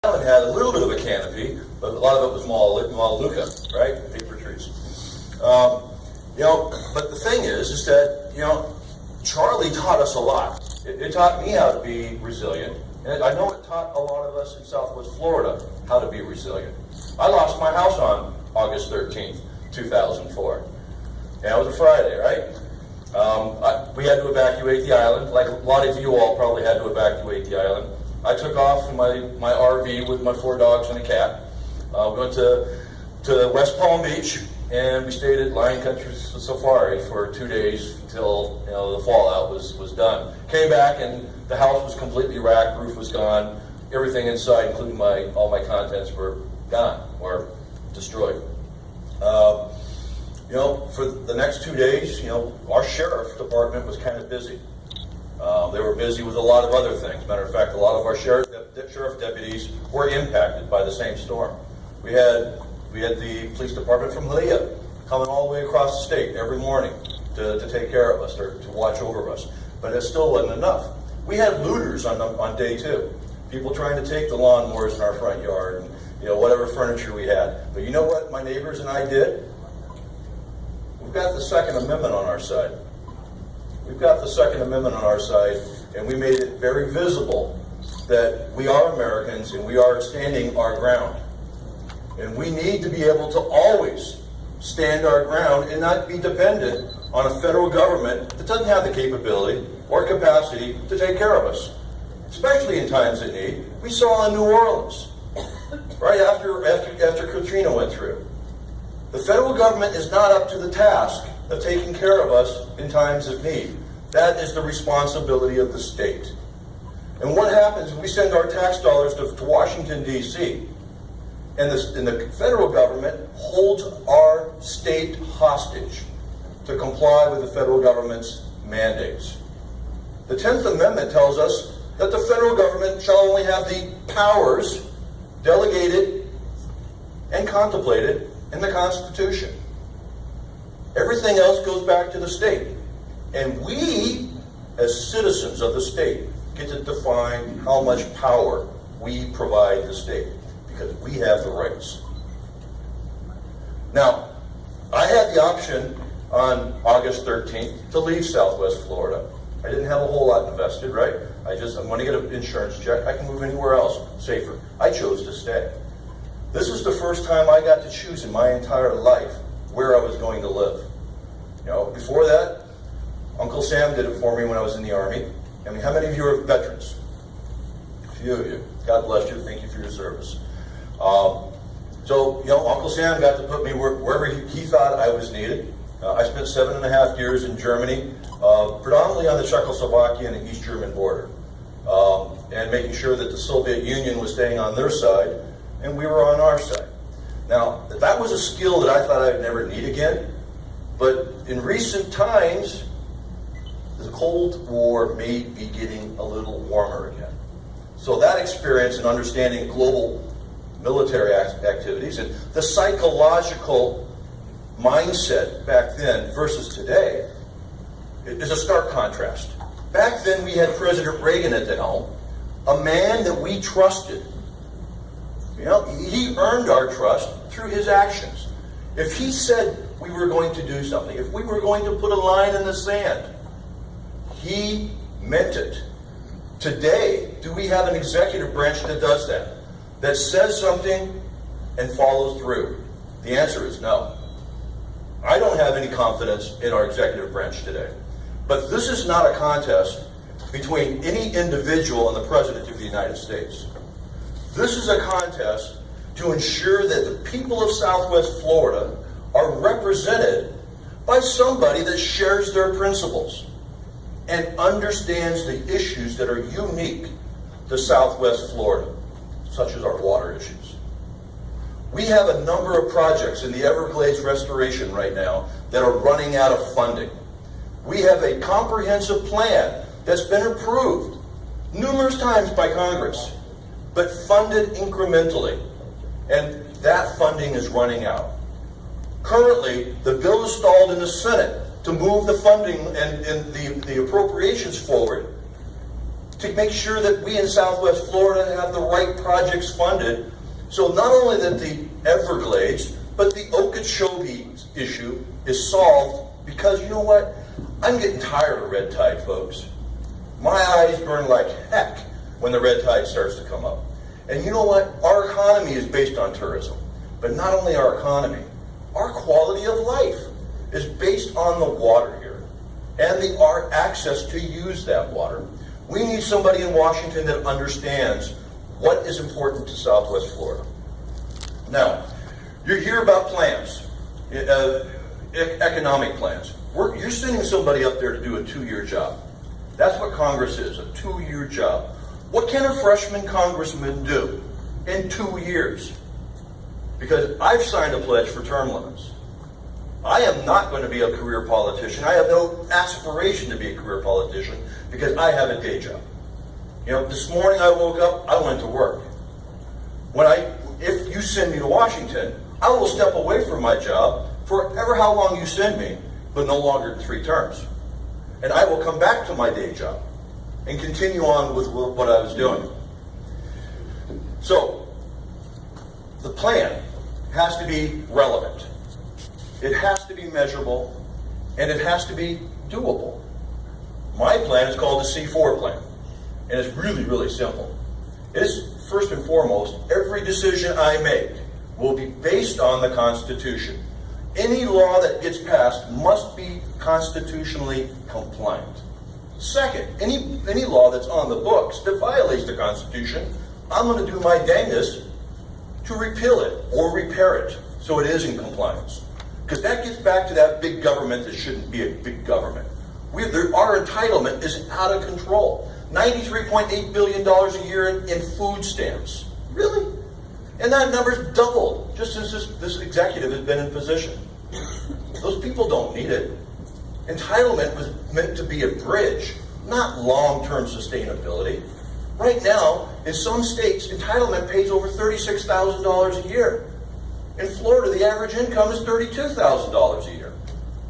island had a little bit of a canopy, but a lot of it was Melaleuca, right? Paper trees. But the thing is that, Charlie taught us a lot. It taught me how to be resilient. And I know it taught a lot of us in Southwest Florida how to be resilient. I lost my house on August 13th, 2004. And it was a Friday, right? We had to evacuate the island, like a lot of you all probably had to evacuate the island. I took off in my RV with my 4 dogs and a cat. We went to West Palm Beach, and we stayed at Lion Country Safari for 2 days until the fallout was done. Came back, and the house was completely wrecked, roof was gone, everything inside, including all my contents, were gone or destroyed. For the next 2 days, our sheriff department was kind of busy. They were busy with a lot of other things. Matter of fact, a lot of our sheriff deputies were impacted by the same storm. We had the police department from Leah coming all the way across the state every morning to take care of us, or to watch over us. But it still wasn't enough. We had looters on day 2. People trying to take the lawnmowers in our front yard and whatever furniture we had. But you know what my neighbors and I did? We've got the Second Amendment on our side. We've got the Second Amendment on our side, and we made it very visible that we are Americans and we are standing our ground. And we need to be able to always stand our ground and not be dependent on a federal government that doesn't have the capability or capacity to take care of us, especially in times of need. We saw in New Orleans, right after Katrina went through. The federal government is not up to the task of taking care of us in times of need. That is the responsibility of the state. And what happens when we send our tax dollars to Washington, D.C., and the federal government holds our state hostage to comply with the federal government's mandates? The 10th Amendment tells us that the federal government shall only have the powers delegated and contemplated in the Constitution. Everything else goes back to the state. And we, as citizens of the state, get to define how much power we provide the state, because we have the rights. Now, I had the option on August 13th to leave Southwest Florida. I didn't have a whole lot invested, right? I'm going to get an insurance check. I can move anywhere else safer. I chose to stay. This is the first time I got to choose in my entire life where I was going to live. Before that, Uncle Sam did it for me when I was in the Army. I mean, how many of you are veterans? A few of you. God bless you. Thank you for your service. Uncle Sam got to put me wherever he thought I was needed. I spent 7.5 years in Germany, predominantly on the Czechoslovakian and East German border, and making sure that the Soviet Union was staying on their side, and we were on our side. Now, that was a skill that I thought I'd never need again, but in recent times, the Cold War may be getting a little warmer again. So that experience and understanding global military activities and the psychological mindset back then versus today is a stark contrast. Back then we had President Reagan at the helm, a man that we trusted. He earned our trust through his actions. If he said we were going to do something, if we were going to put a line in the sand, he meant it. Today, do we have an executive branch that does that? That says something and follows through? The answer is no. I don't have any confidence in our executive branch today. But this is not a contest between any individual and the President of the United States. This is a contest to ensure that the people of Southwest Florida are represented by somebody that shares their principles and understands the issues that are unique to Southwest Florida, such as our water issues. We have a number of projects in the Everglades restoration right now that are running out of funding. We have a comprehensive plan that's been approved numerous times by Congress, but funded incrementally, and that funding is running out. Currently, the bill is stalled in the Senate to move the funding and the appropriations forward to make sure that we in Southwest Florida have the right projects funded, so not only that the Everglades, but the Okeechobee issue is solved, because you know what? I'm getting tired of red tide, folks. My eyes burn like heck when the red tide starts to come up. And you know what? Our economy is based on tourism. But not only our economy, our quality of life is based on the water here and our access to use that water. We need somebody in Washington that understands what is important to Southwest Florida. Now, you hear about plans, economic plans. You're sending somebody up there to do a 2-year job. That's what Congress is, a 2-year job. What can a freshman congressman do in 2 years? Because I've signed a pledge for term limits. I am not going to be a career politician. I have no aspiration to be a career politician because I have a day job. You know, this morning I woke up, I went to work. If you send me to Washington, I will step away from my job for ever how long you send me, but no longer than 3 terms. And I will come back to my day job and continue on with what I was doing. So, the plan has to be relevant. It has to be measurable, and it has to be doable. My plan is called the C4 plan, and it's really, really simple. It is, first and foremost, every decision I make will be based on the Constitution. Any law that gets passed must be constitutionally compliant. Second, any law that's on the books that violates the Constitution, I'm going to do my dangest to repeal it or repair it so it is in compliance. Because that gets back to that big government that shouldn't be a big government. Our entitlement is out of control. $93.8 billion a year in food stamps. Really? And that number's doubled just since this executive has been in position. Those people don't need it. Entitlement was meant to be a bridge, not long-term sustainability. Right now, in some states, entitlement pays over $36,000 a year. In Florida, the average income is $32,000 a year.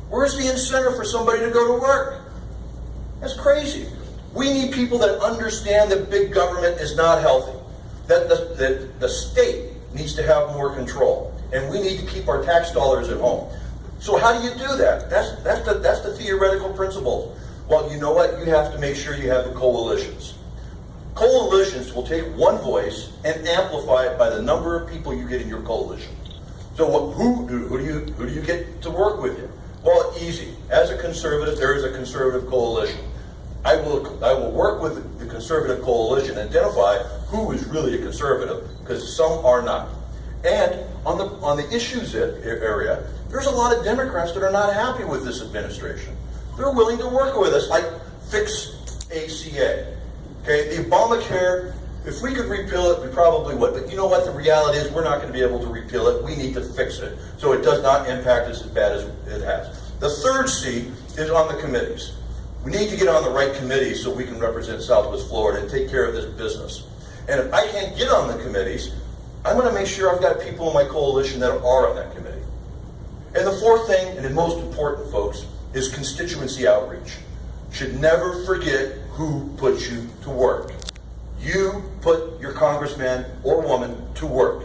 Where's the incentive for somebody to go to work? That's crazy. We need people that understand that big government is not healthy, that the state needs to have more control, and we need to keep our tax dollars at home. So how do you do that? That's the theoretical principle. Well, you know what? You have to make sure you have the coalitions. Coalitions will take one voice and amplify it by the number of people you get in your coalition. So who do you get to work with you? Well, easy. As a conservative, there is a conservative coalition. I will work with the conservative coalition and identify who is really a conservative, because some are not. And on the issues area, there's a lot of Democrats that are not happy with this administration. They're willing to work with us, like fix ACA. Okay, the Obamacare, if we could repeal it, we probably would. But you know what? The reality is we're not going to be able to repeal it. We need to fix it so it does not impact us as bad as it has. The third C is on the committees. We need to get on the right committees so we can represent Southwest Florida and take care of this business. And if I can't get on the committees, I'm going to make sure I've got people in my coalition that are on that committee. And the fourth thing, and the most important, folks, is constituency outreach. Should never forget who puts you to work. You put your congressman or woman to work,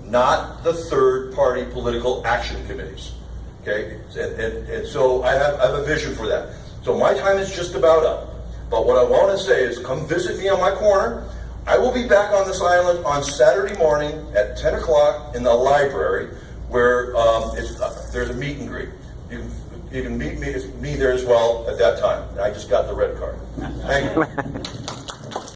not the third-party political action committees. Okay, and so I have a vision for that. So my time is just about up. But what I want to say is, come visit me on my corner. I will be back on this island on Saturday morning at 10 o'clock in the library, where there's a meet and greet. You can meet me there as well at that time. I just got the red card. Thank you.